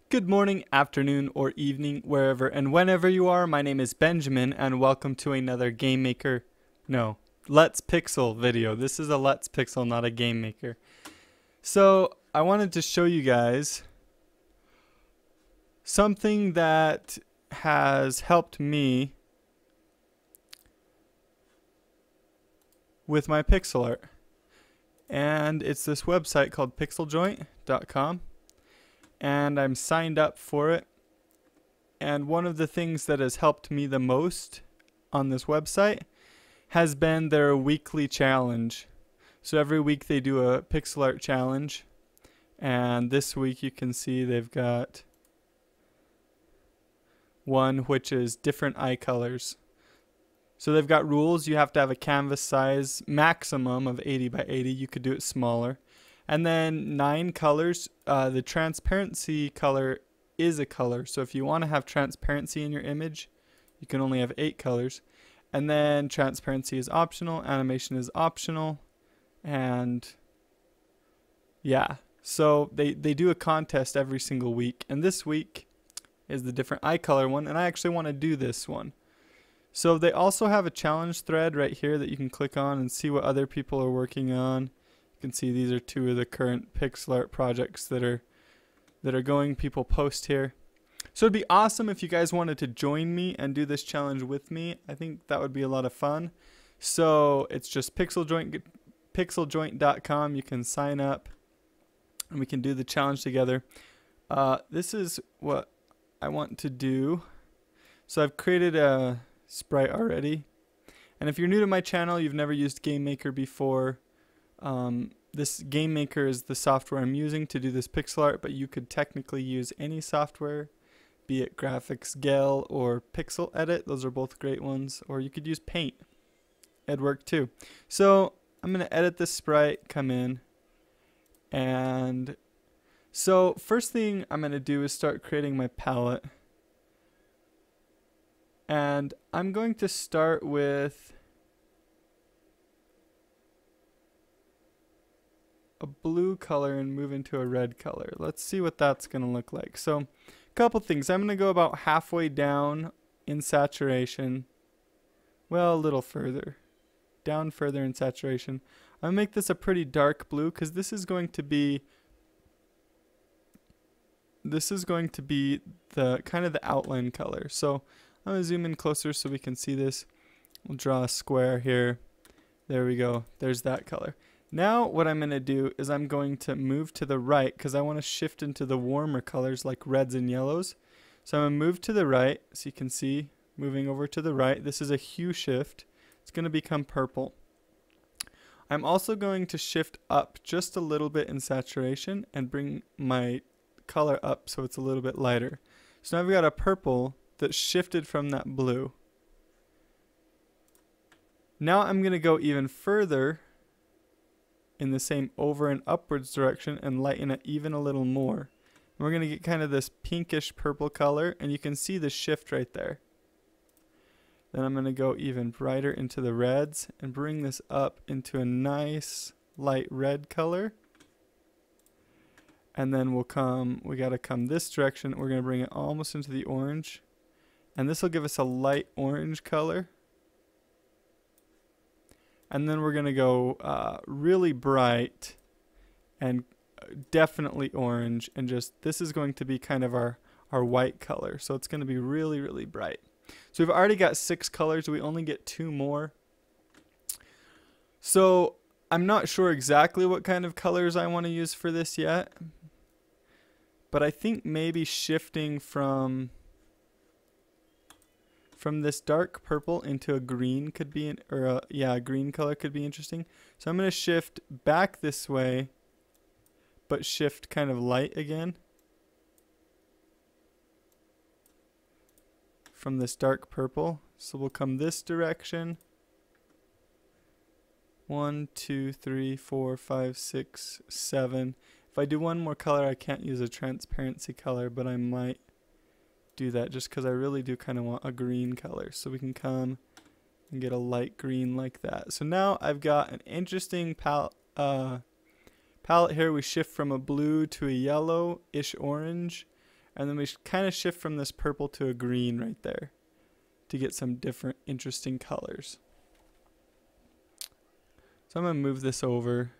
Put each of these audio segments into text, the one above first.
Good morning, afternoon, or evening, wherever and whenever you are. My name is Benjamin, and welcome to another Let's Pixel video. This is a Let's Pixel, not a Game Maker. So, I wanted to show you guys something that has helped me with my pixel art. And it's this website called pixeljoint.com. And I'm signed up for it. And one of the things that has helped me the most on this website has been their weekly challenge. So every week they do a pixel art challenge. And this week you can see they've got one which is different eye colors. So they've got rules. You have to have a canvas size maximum of 80 by 80. You could do it smaller. And then 9 colors. The transparency color is a color. So if you want to have transparency in your image, you can only have 8 colors. And then transparency is optional. Animation is optional. And yeah. So they do a contest every single week. And this week is the different eye color one. And I actually want to do this one. So they also have a challenge thread right here that you can click on and see what other people are working on. You can see these are 2 of the current pixel art projects that are going. People post here. So it'd be awesome if you guys wanted to join me and do this challenge with me. I think that would be a lot of fun. So it's just pixeljoint.com. You can sign up and we can do the challenge together. This is what I want to do. So I've created a sprite already. And if you're new to my channel, you've never used Game Maker before, this Game Maker is the software I'm using to do this pixel art, but you could technically use any software, be it Graphics Gel or Pixel Edit. Those are both great ones. Or you could use Paint. It'd work too. So I'm going to edit this sprite, come in, and so first thing I'm going to do is start creating my palette. And I'm going to start with a blue color and move into a red color. Let's see what that's going to look like. So a couple things. I'm going to go about halfway down in saturation. Well, a little further. Down further in saturation. I'm going to make this a pretty dark blue because this is going to be the kind of the outline color. So I'm going to zoom in closer so we can see this. We'll draw a square here. There we go. There's that color. Now what I'm going to do is I'm going to move to the right because I want to shift into the warmer colors like reds and yellows. So I'm going to move to the right so you can see moving over to the right. This is a hue shift. It's going to become purple. I'm also going to shift up just a little bit in saturation and bring my color up so it's a little bit lighter. So now I've got a purple that shifted from that blue. Now I'm going to go even further in the same over and upwards direction and lighten it even a little more. And we're going to get kind of this pinkish purple color, and you can see the shift right there. Then I'm going to go even brighter into the reds and bring this up into a nice light red color. And then we got to come this direction. We're going to bring it almost into the orange. And this will give us a light orange color. And then we're going to go really bright and definitely orange. And just, this is going to be kind of our white color. So it's going to be really, really bright. So we've already got 6 colors. We only get 2 more. So I'm not sure exactly what kind of colors I want to use for this yet. But I think maybe shifting from this dark purple into a green could be, a green color could be interesting. So I'm going to shift back this way, but shift kind of light again. From this dark purple. So we'll come this direction. 1, 2, 3, 4, 5, 6, 7. If I do one more color, I can't use a transparency color, but I might do that just because I really do kind of want a green color. So we can come and get a light green like that. So now I've got an interesting palette here. We shift from a blue to a yellowish orange, And then we kind of shift from this purple to a green right there to get some different interesting colors. So I'm going to move this over.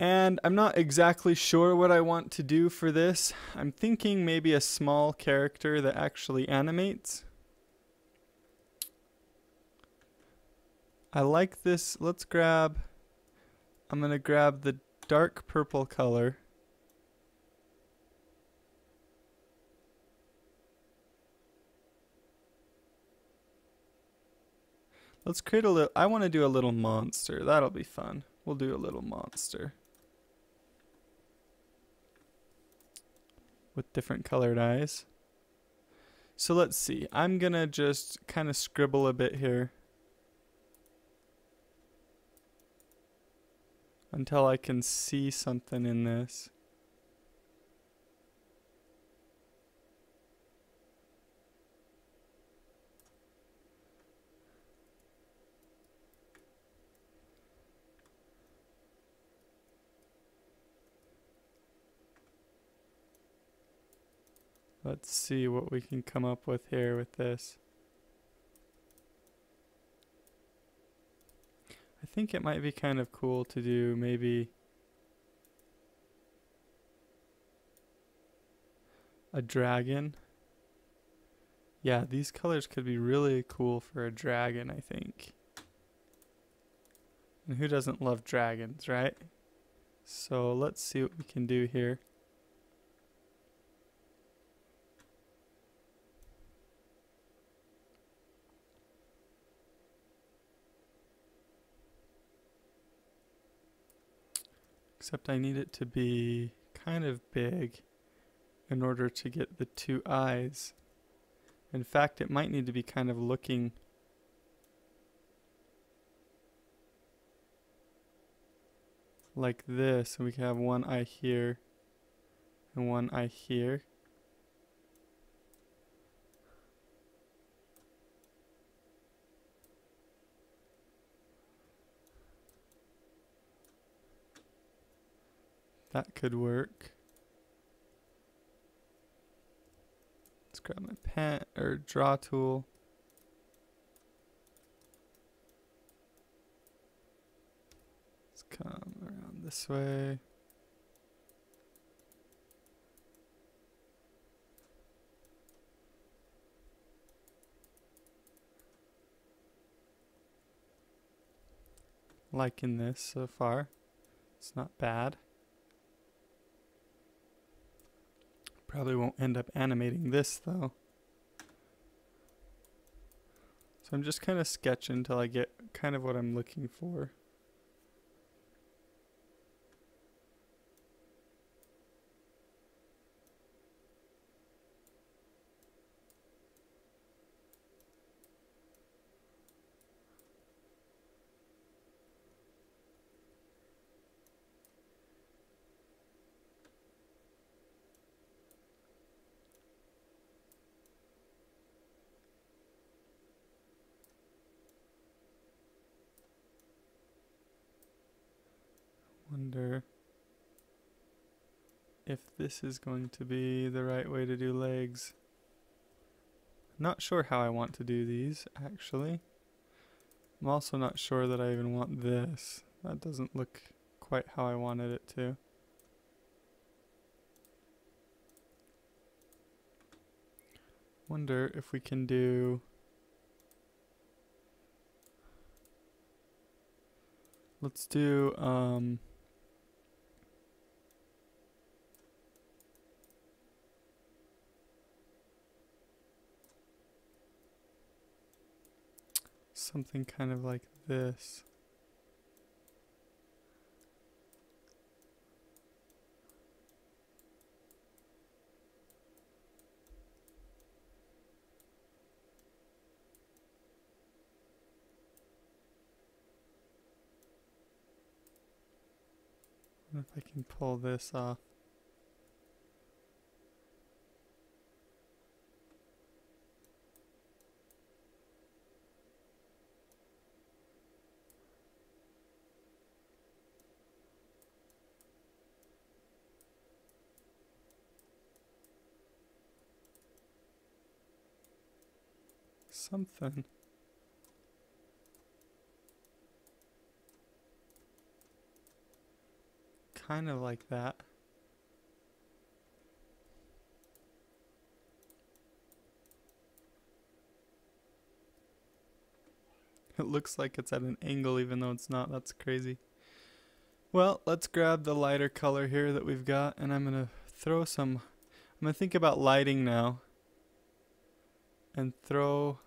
And I'm not exactly sure what I want to do for this. I'm thinking maybe a small character that actually animates. I like this. I'm going to grab the dark purple color. Let's create a little, I want to do a little monster. That'll be fun. We'll do a little monster with different colored eyes. So let's see. I'm going to just kind of scribble a bit here until I can see something in this. Let's see what we can come up with here with this. I think it might be kind of cool to do maybe a dragon. Yeah, these colors could be really cool for a dragon, I think. And who doesn't love dragons, right? So let's see what we can do here. Except I need it to be kind of big in order to get the two eyes. In fact, it might need to be kind of looking like this. And we can have one eye here and one eye here. That could work. Let's grab my pen or draw tool. Let's come around this way. Liking this so far. It's not bad. Probably won't end up animating this though. So I'm just kind of sketching until I get kind of what I'm looking for. Wonder if this is going to be the right way to do legs. Not sure how I want to do these, actually. I'm also not sure that I even want this. That doesn't look quite how I wanted it to. Wonder if we can do... Let's do, something kind of like this. I wonder if I can pull this off. something. Kind of like that. It looks like it's at an angle even though it's not. That's crazy. Well, let's grab the lighter color here that we've got, and I'm going to throw some... I'm going to think about lighting now. And throw...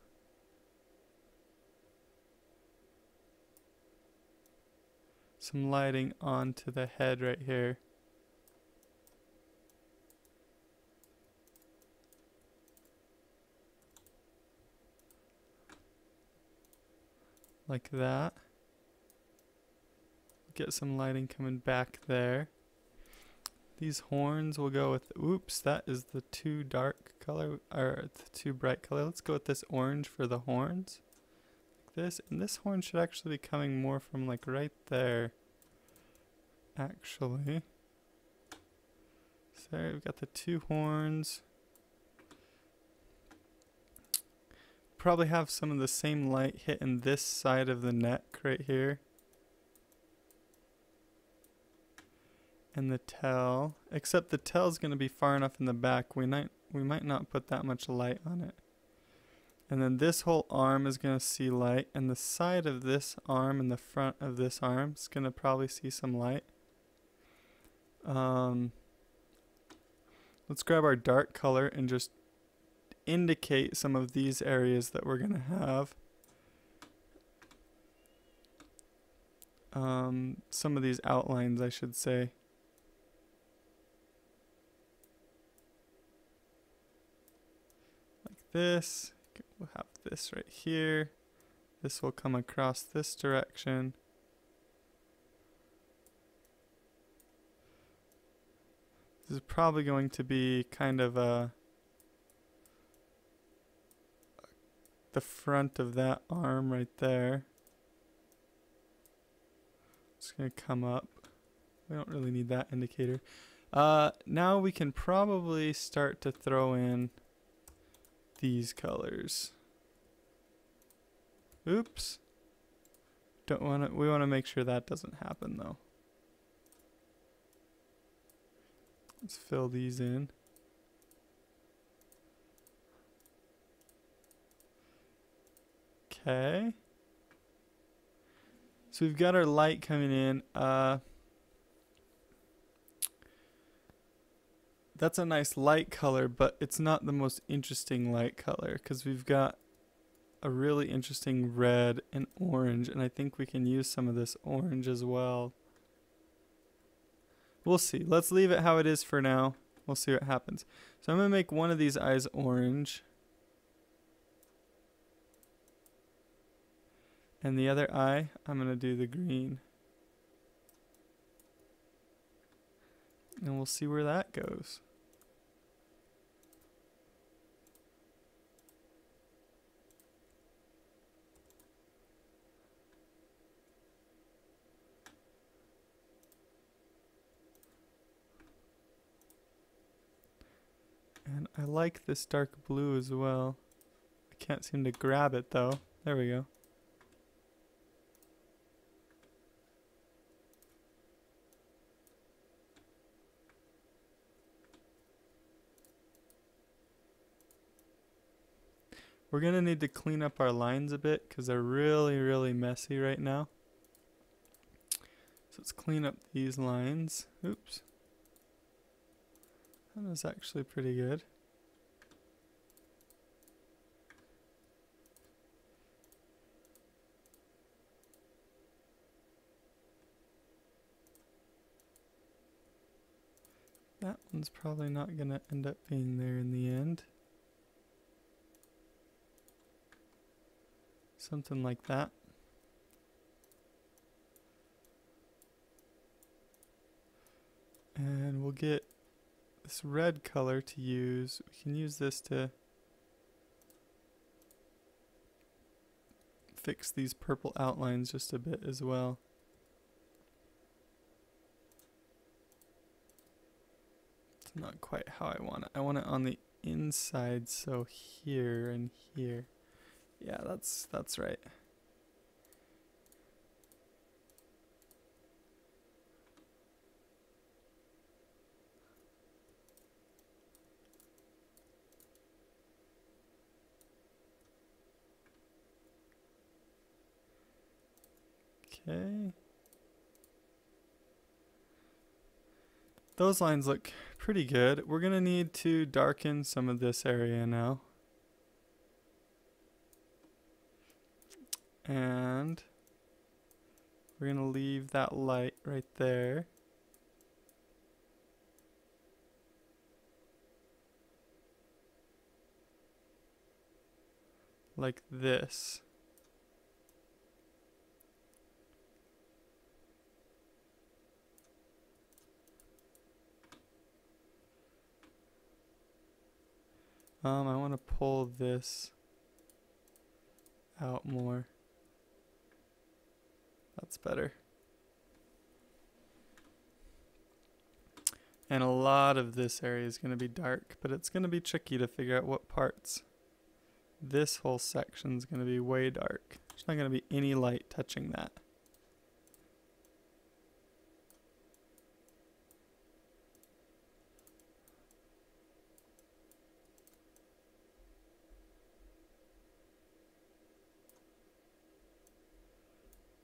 some lighting onto the head right here. Like that. Get some lighting coming back there. These horns will go with, oops, that is the too dark color, or the too bright color. Let's go with this orange for the horns. Like this, and this horn should actually be coming more from like right there. Actually. So there we've got the two horns. Probably have some of the same light hitting this side of the neck right here. And the tail, except the tail's going to be far enough in the back, we might not put that much light on it. And then this whole arm is going to see light, and the side of this arm and the front of this arm is going to probably see some light. Let's grab our dark color and just indicate some of these areas that we're going to have. Some of these outlines, I should say. Like this. We'll have this right here. This will come across this direction. This is probably going to be kind of the front of that arm right there. It's going to come up. We don't really need that indicator. Now we can probably start to throw in these colors. Oops. We want to make sure that doesn't happen though. Let's fill these in. Okay. So we've got our light coming in. That's a nice light color, but it's not the most interesting light color because we've got a really interesting red and orange, and I think we can use some of this orange as well. We'll see. Let's leave it how it is for now. We'll see what happens. So I'm going to make one of these eyes orange. And the other eye, I'm going to do the green. And we'll see where that goes. And I like this dark blue as well. I can't seem to grab it though. There we go. We're going to need to clean up our lines a bit because they're really, really messy right now. So let's clean up these lines. Oops. That was actually pretty good. That one's probably not going to end up being there in the end. Something like that. And we'll get this red color to use. We can use this to fix these purple outlines just a bit as well. It's not quite how I want it. I want it on the inside, so here and here. Yeah, that's right. Okay. Those lines look pretty good. We're gonna need to darken some of this area now. And we're gonna leave that light right there. Like this. I want to pull this out more. That's better. And a lot of this area is going to be dark, but it's going to be tricky to figure out what parts. This whole section is going to be way dark. There's not going to be any light touching that.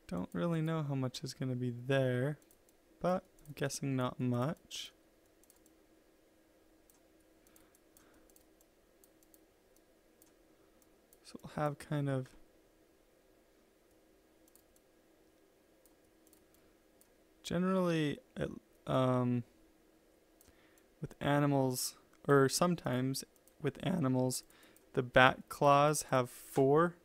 Don't really know how much is going to be there, but I'm guessing not much. So we'll have kind of generally with animals, or sometimes with animals, the back claws have 4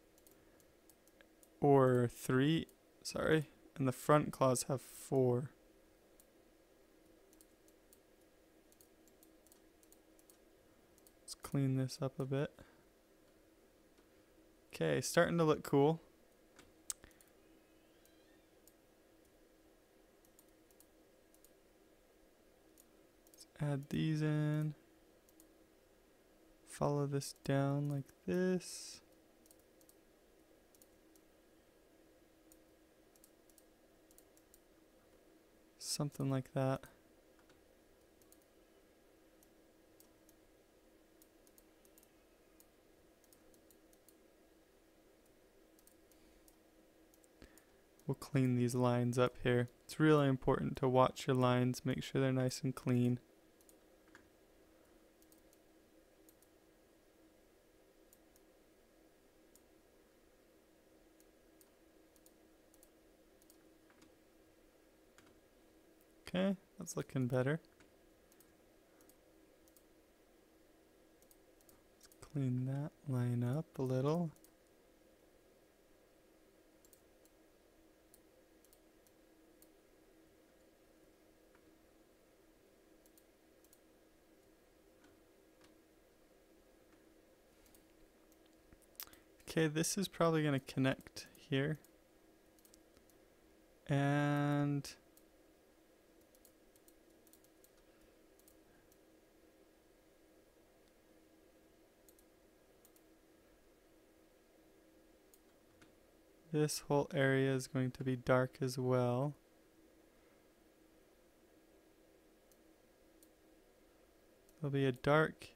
or 3, sorry, and the front claws have 4. Let's clean this up a bit. Okay, starting to look cool. Let's add these in. Follow this down like this. Something like that. We'll clean these lines up here. It's really important to watch your lines, make sure they're nice and clean. Okay, that's looking better. Let's clean that line up a little. Okay, this is probably going to connect here. And this whole area is going to be dark as well. There'll be a dark,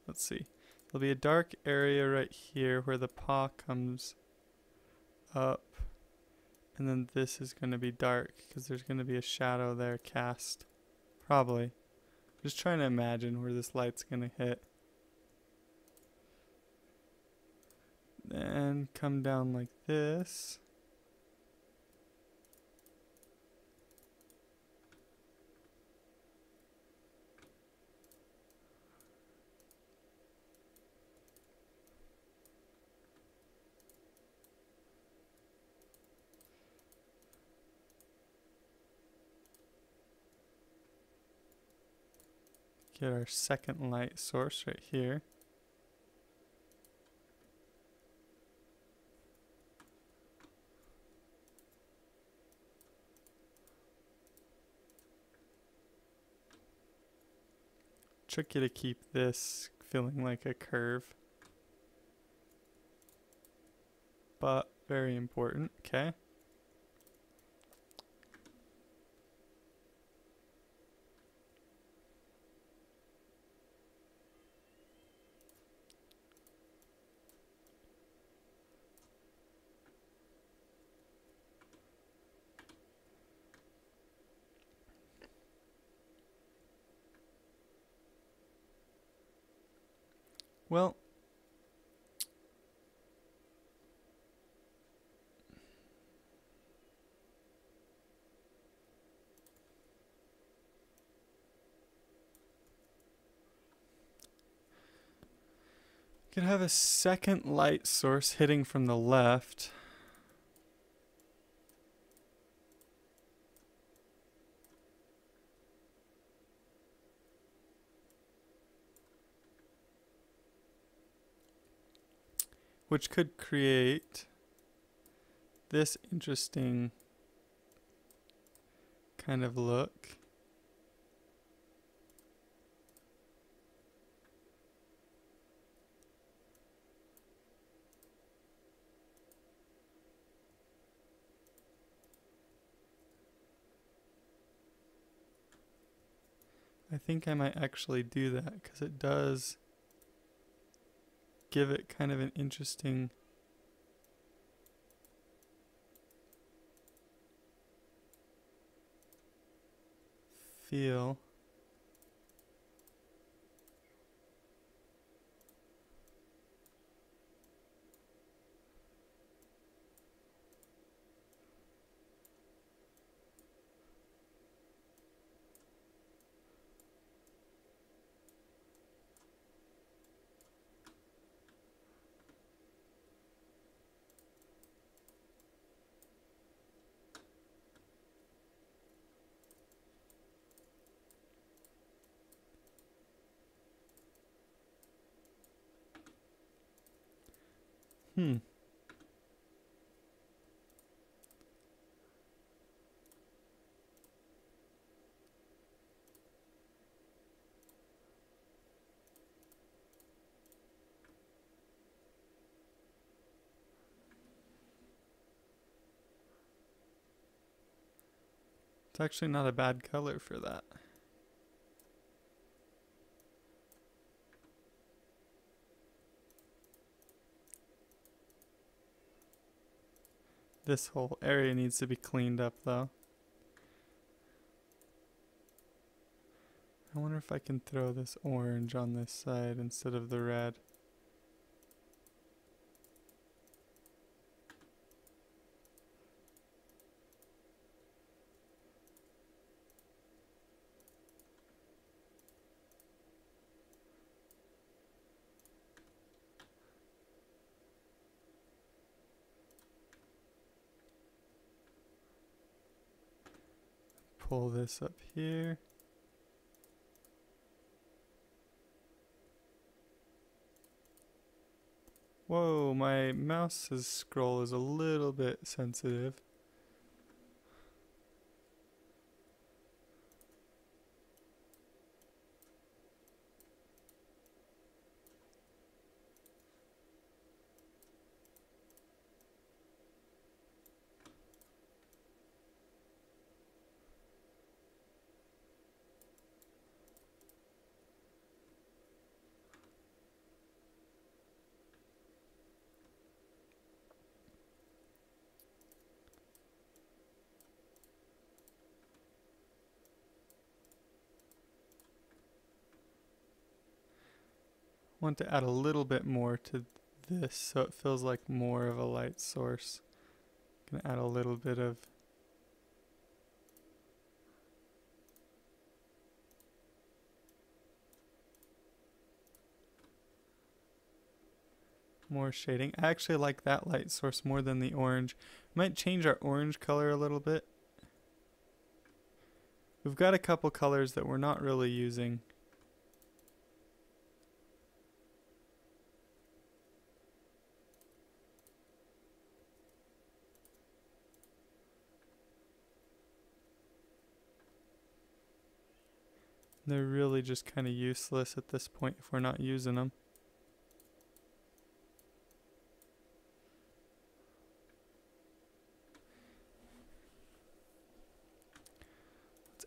let's see. There'll be a dark area right here where the paw comes up. And then this is going to be dark because there's going to be a shadow there cast. Probably. Just trying to imagine where this light's going to hit. Then come down like this. Get our second light source right here. Tricky to keep this feeling like a curve. but very important. Okay. Well, you could have a second light source hitting from the left. Which could create this interesting kind of look. I think I might actually do that because it does give it kind of an interesting feel. Hmm. It's actually not a bad color for that. This whole area needs to be cleaned up though. I wonder if I can throw this orange on this side instead of the red. Pull this up here. Whoa, my mouse's scroll is a little bit sensitive. Want to add a little bit more to this so it feels like more of a light source. Gonna add a little bit of more shading. I actually like that light source more than the orange. Might change our orange color a little bit. We've got a couple colors that we're not really using. They're really just kind of useless at this point if we're not using them.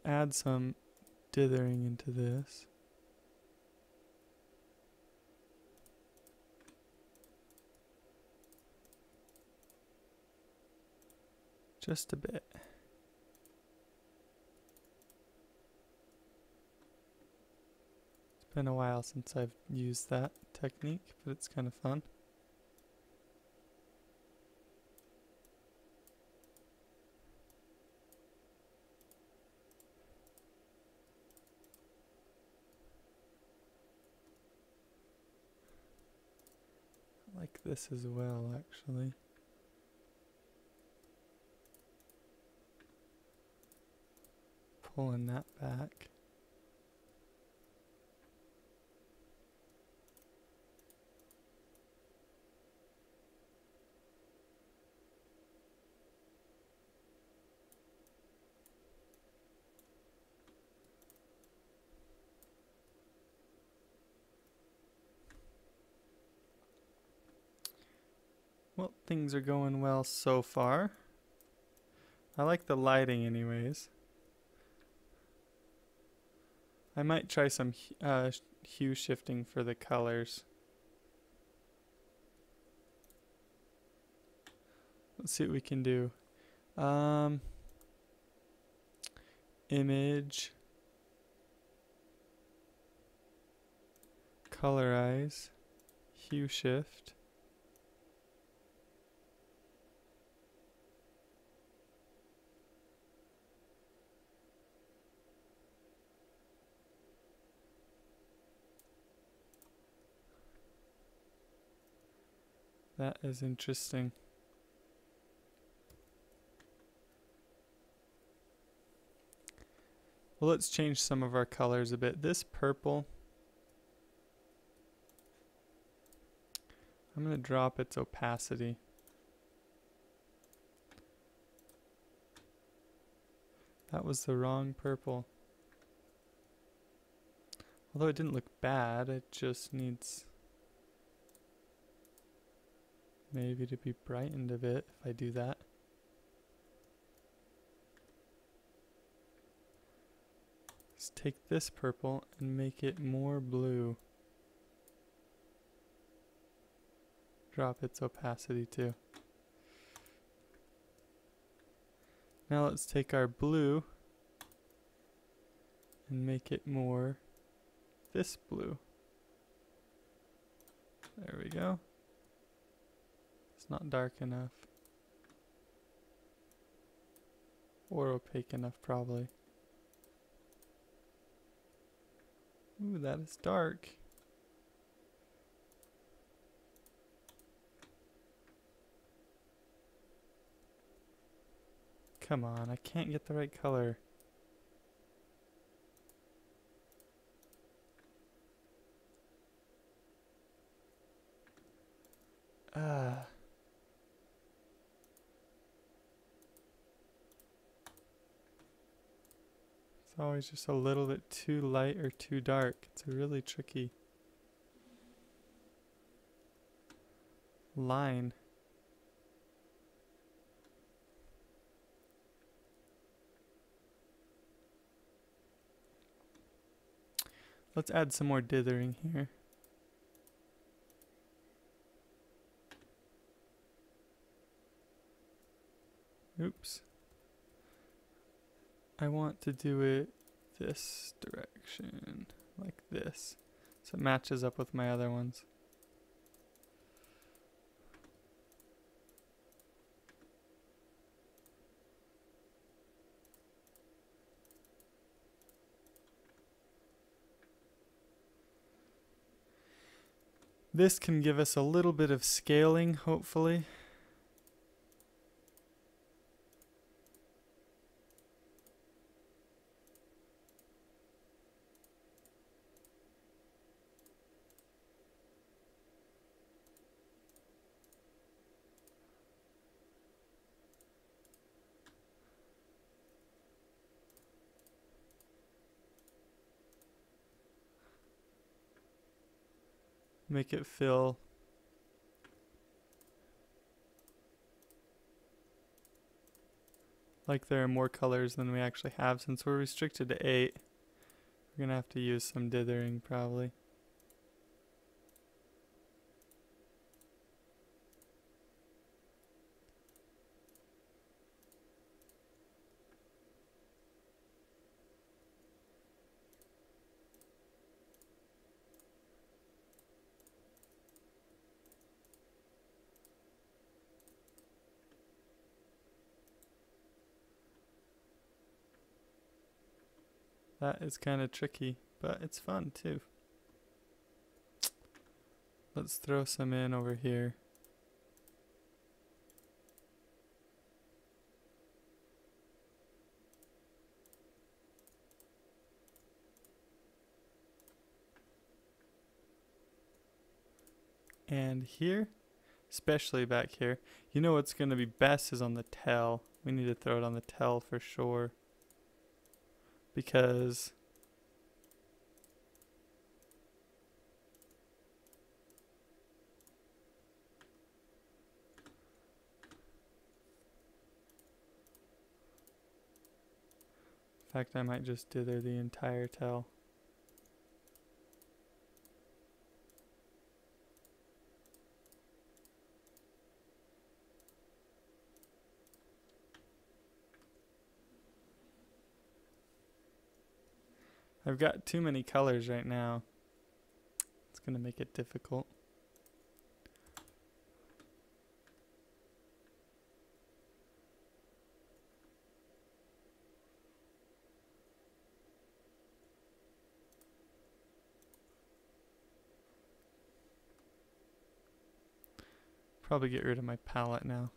Let's add some dithering into this. Just a bit. It's been a while since I've used that technique, but it's kind of fun. I like this as well, actually. Pulling that back. Well, things are going well so far. I like the lighting anyways. I might try some hue shifting for the colors. Let's see what we can do. Image. Colorize. Hue shift. That is interesting. Well, let's change some of our colors a bit. This purple, I'm going to drop its opacity. That was the wrong purple. Although it didn't look bad, it just needs maybe to be brightened a bit if I do that. Let's take this purple and make it more blue. Drop its opacity too. Now let's take our blue and make it more this blue. There we go. It's not dark enough. Or opaque enough, probably. Ooh, that is dark. Come on, I can't get the right color. It's always just a little bit too light or too dark. It's a really tricky line. Let's add some more dithering here. Oops. I want to do it this direction, like this, so it matches up with my other ones. This can give us a little bit of scaling, hopefully. Make it feel like there are more colors than we actually have. Since we're restricted to 8, we're gonna have to use some dithering probably. That is kind of tricky, but it's fun too. Let's throw some in over here. And here, especially back here, you know what's going to be best is on the tail. We need to throw it on the tail for sure. Because in fact, I might just dither the entire tail. I've got too many colors right now. It's going to make it difficult. Probably get rid of my palette now.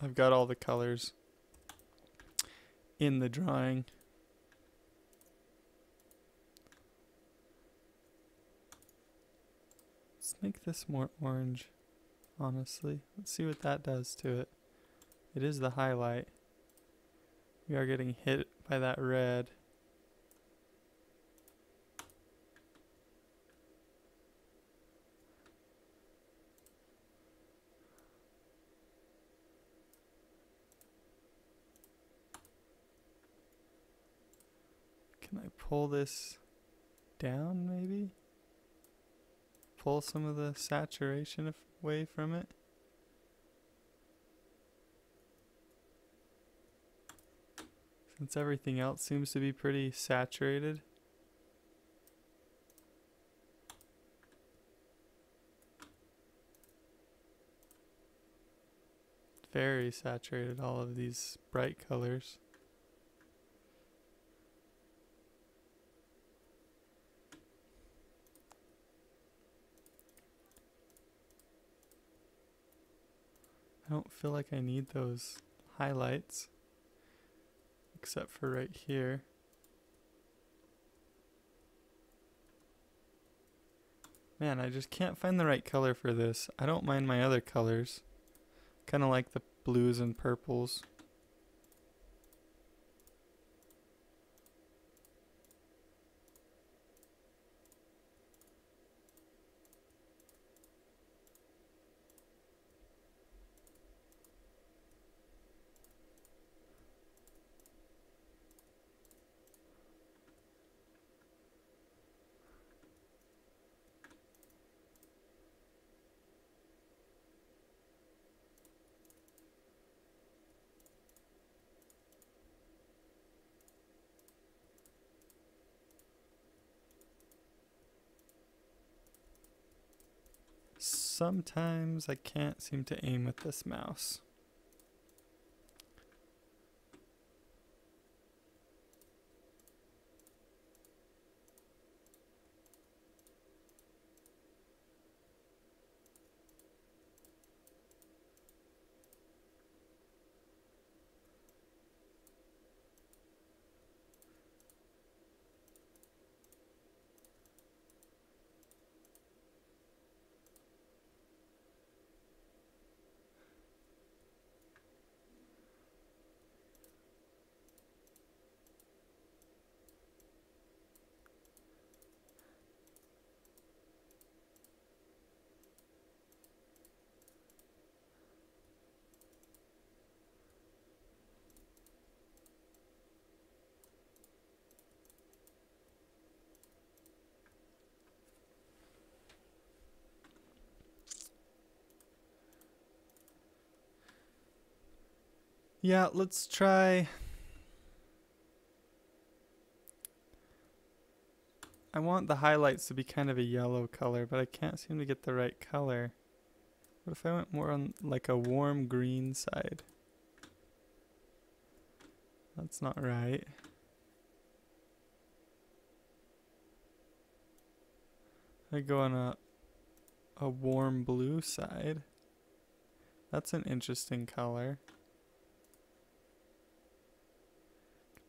I've got all the colors in the drawing. Let's make this more orange, honestly. Let's see what that does to it. It is the highlight. We are getting hit by that red. Can I pull this down maybe? Pull some of the saturation away from it? Since everything else seems to be pretty saturated. Very saturated, all of these bright colors. I don't feel like I need those highlights, except for right here. Man, I just can't find the right color for this. I don't mind my other colors. Kind of like the blues and purples. Sometimes I can't seem to aim with this mouse. Yeah, let's try. I want the highlights to be kind of a yellow color, but I can't seem to get the right color. What if I went more on like a warm green side? That's not right. I go on a warm blue side. That's an interesting color.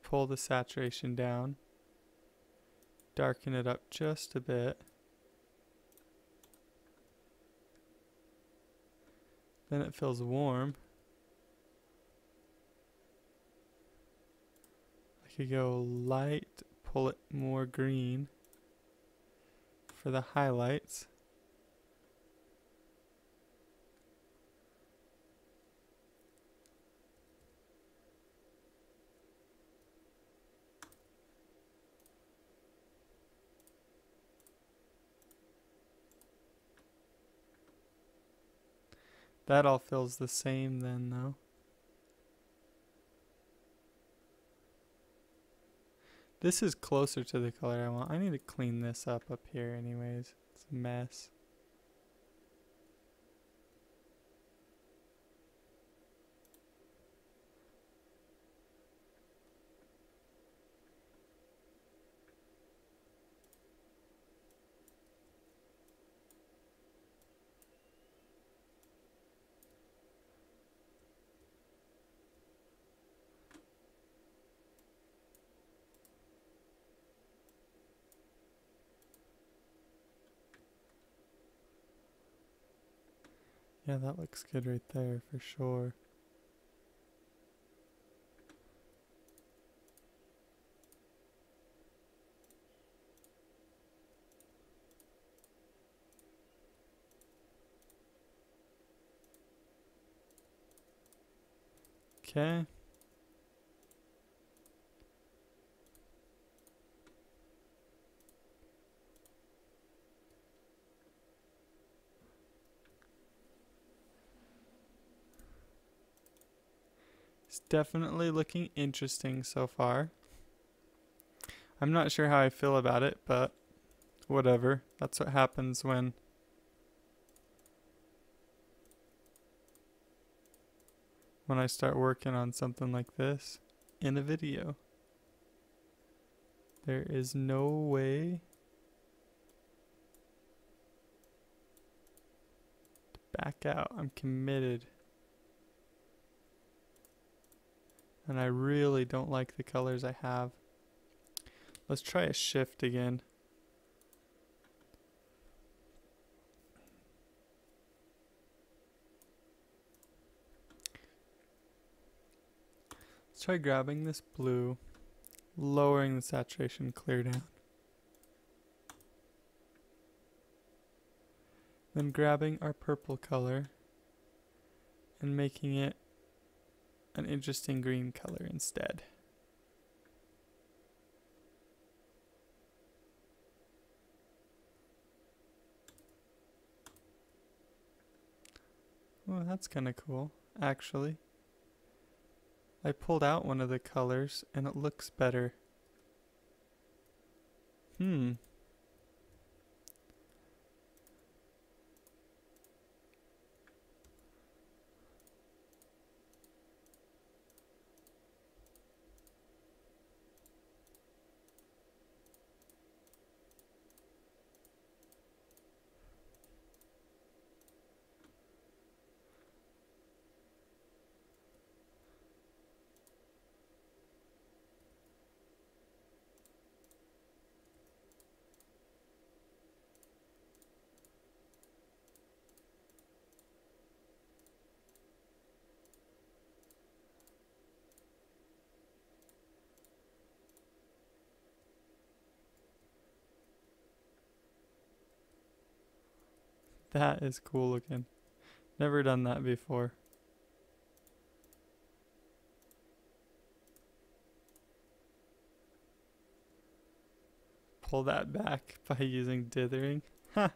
Pull the saturation down. Darken it up just a bit. Then it feels warm. I could go light, pull it more green for the highlights. That all feels the same then though. This is closer to the color I want. I need to clean this up here anyways. It's a mess. Yeah, that looks good right there for sure. Okay. It's definitely looking interesting so far. I'm not sure how I feel about it, but whatever. That's what happens when I start working on something like this in a video. There is no way to back out. I'm committed. And I really don't like the colors I have. Let's try a shift again. Let's try grabbing this blue, lowering the saturation clear down. Then grabbing our purple color and making it an interesting green color instead. Oh, that's kind of cool, actually. I pulled out one of the colors and it looks better. That is cool looking. Never done that before. Pull that back by using dithering. Ha!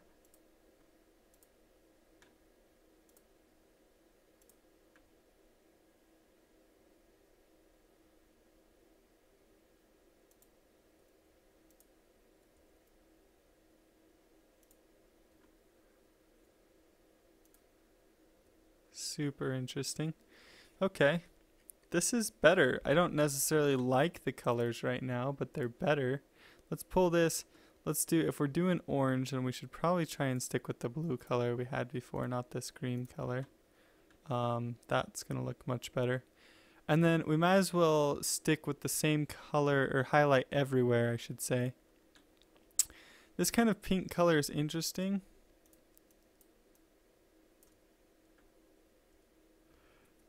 Super interesting. Okay. This is better. I don't necessarily like the colors right now, but they're better. Let's pull this. Let's do, if we're doing orange, then we should probably try and stick with the blue color we had before, not this green color. That's going to look much better. And then we might as well stick with the same color, or highlight everywhere, I should say. This kind of pink color is interesting.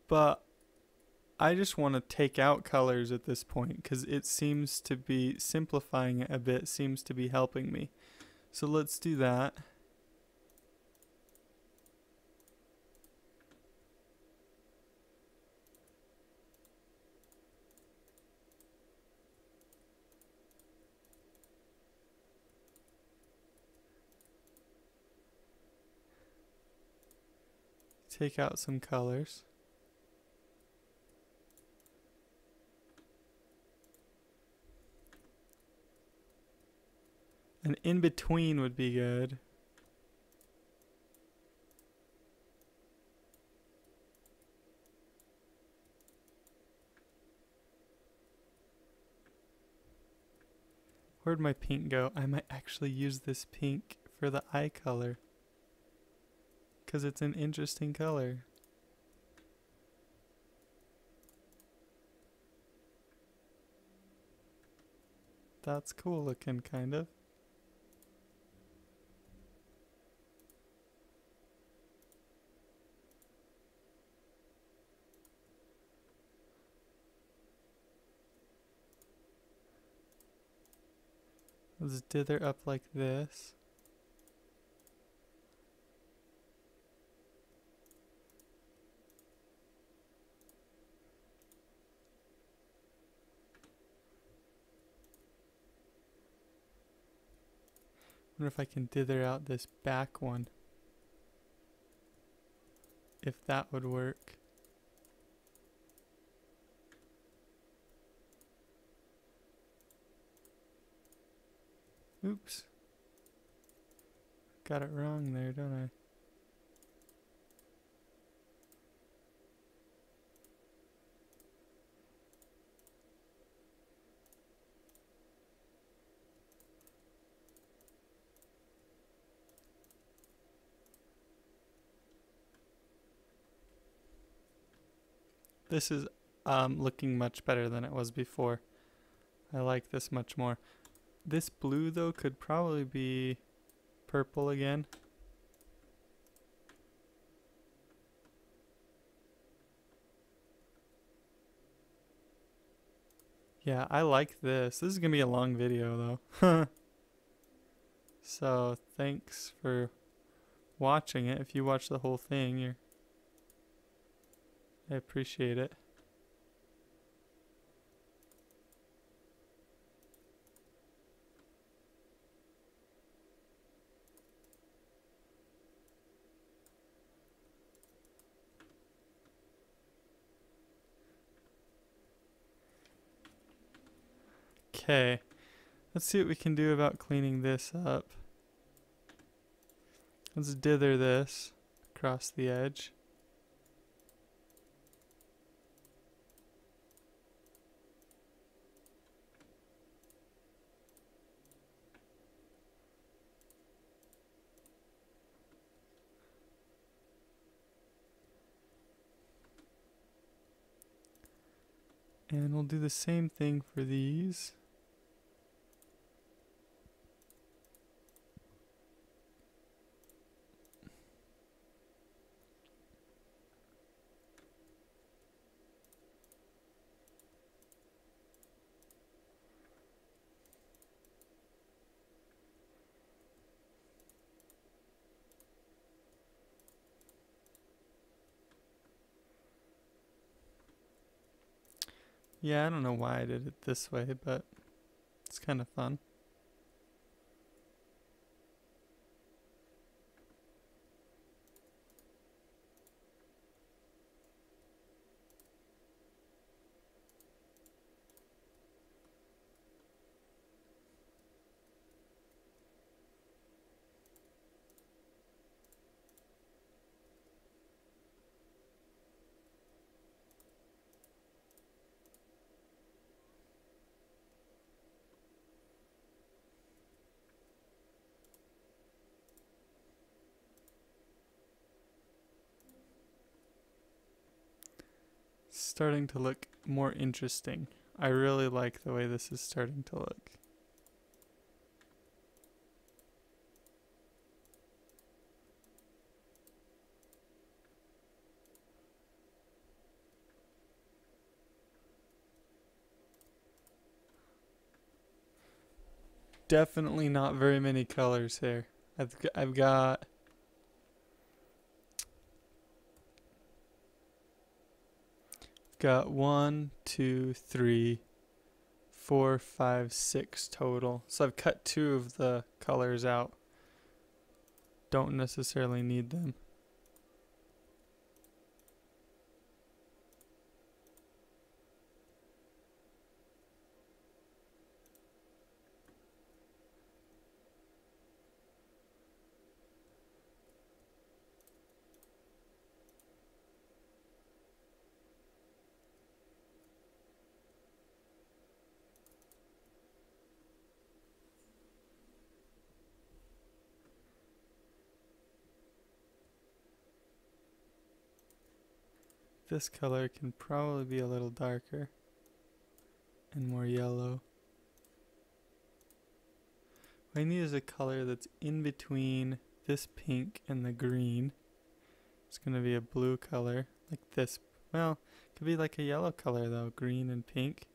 But I just want to take out colors at this point because it seems to be simplifying it a bit, seems to be helping me. So let's do that. Take out some colors. An in between would be good. Where'd my pink go? I might actually use this pink for the eye color, because it's an interesting color. That's cool looking, kind of. Let's dither up like this. Wonder if I can dither out this back one. If that would work. Oops. Got it wrong there, don't I? This is looking much better than it was before. I like this much more. This blue though could probably be purple again. Yeah, I like this. This is gonna be a long video though. So thanks for watching it. If you watch the whole thing, I appreciate it. Okay, let's see what we can do about cleaning this up. Let's dither this across the edge. And we'll do the same thing for these. Yeah, I don't know why I did it this way, but it's kind of fun. starting to look more interesting. I really like the way this is starting to look. Definitely not very many colors here. I've got one, two, three, 4, 5, 6 total. So I've cut 2 of the colors out. Don't necessarily need them. This color can probably be a little darker and more yellow. What I need is a color that's in between this pink and the green. It's going to be a blue color like this. Well, it could be like a yellow color though, green and pink.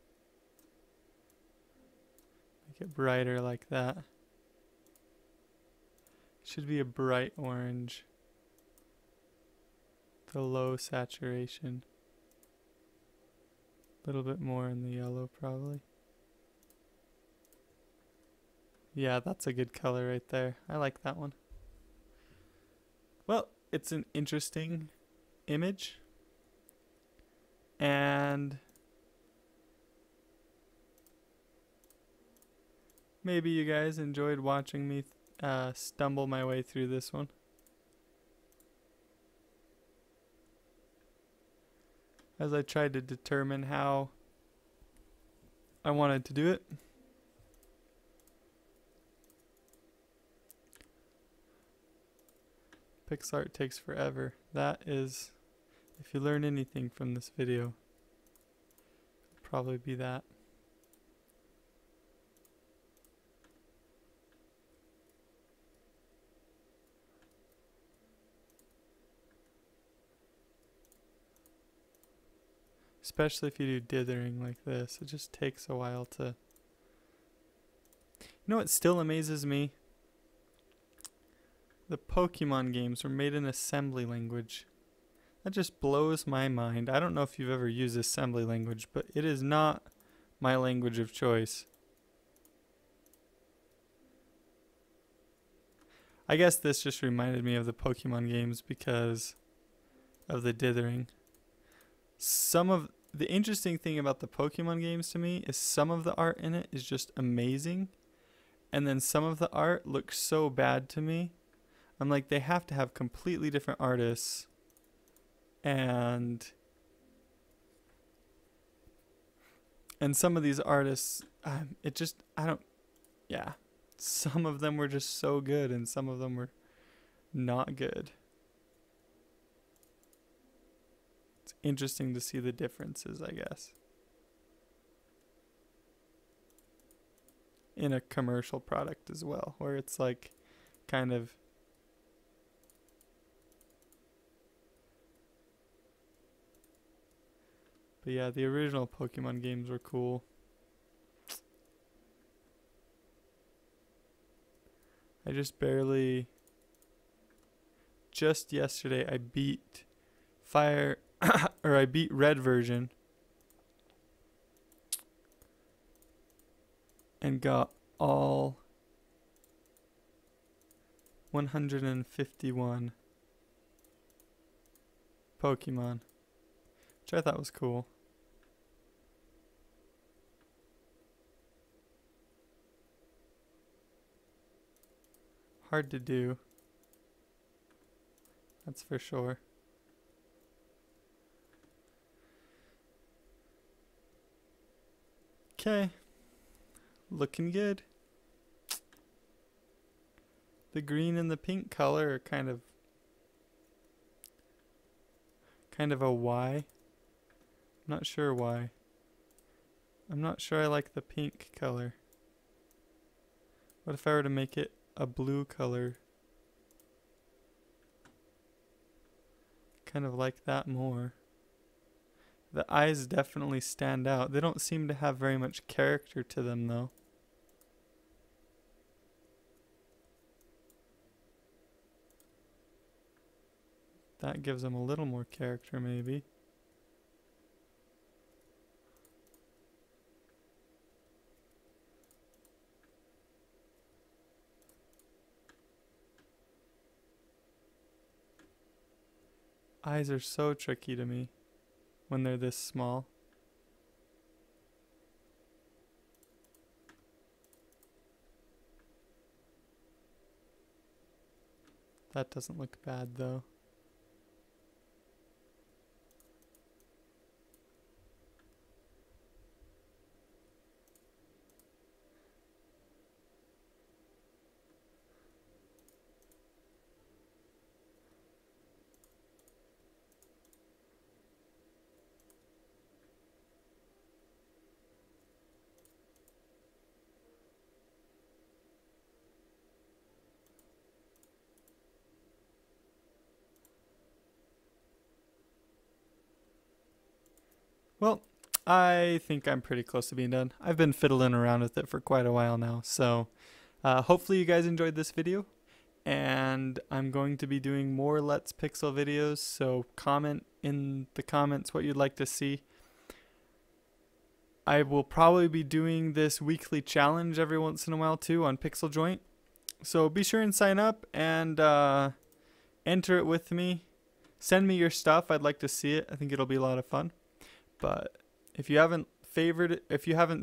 Make it brighter like that. Should be a bright orange. The low saturation. A little bit more in the yellow probably. Yeah, that's a good color right there. I like that one. Well, it's an interesting image. And maybe you guys enjoyed watching me stumble my way through this one. As I tried to determine how I wanted to do it. PixArt takes forever. That is, if you learn anything from this video, it'll probably be that. Especially if you do dithering like this, it just takes a while to... You know what still amazes me? The Pokemon games were made in assembly language. That just blows my mind. I don't know if you've ever used assembly language, but it is not my language of choice. I guess this just reminded me of the Pokemon games because of the dithering. The interesting thing about the Pokemon games to me is some of the art in it is just amazing, and then some of the art looks so bad to me. I'm like, they have to have completely different artists, and some of these artists, some of them were just so good and some of them were not good. Interesting to see the differences, I guess, in a commercial product as well, where it's like kind of but yeah, the original Pokemon games were cool. I just yesterday I beat I beat red version and got all 151 Pokemon, which I thought was cool. Hard to do, that's for sure. Okay, looking good. The green and the pink color are kind of a Y. I'm not sure why. I'm not sure I like the pink color. What if I were to make it a blue color? Kind of like that more. The eyes definitely stand out. They don't seem to have very much character to them though. That gives them a little more character maybe. Eyes are so tricky to me when they're this small. That doesn't look bad though. Well, I think I'm pretty close to being done. I've been fiddling around with it for quite a while now, so hopefully you guys enjoyed this video, and I'm going to be doing more Let's Pixel videos, so comment in the comments what you'd like to see. I will probably be doing this weekly challenge every once in a while too on Pixel Joint, so be sure and sign up and enter it with me. Send me your stuff. I'd like to see it. I think it'll be a lot of fun. But if you haven't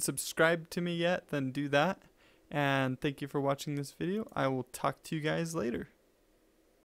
subscribed to me yet, then do that. And thank you for watching this video. I will talk to you guys later.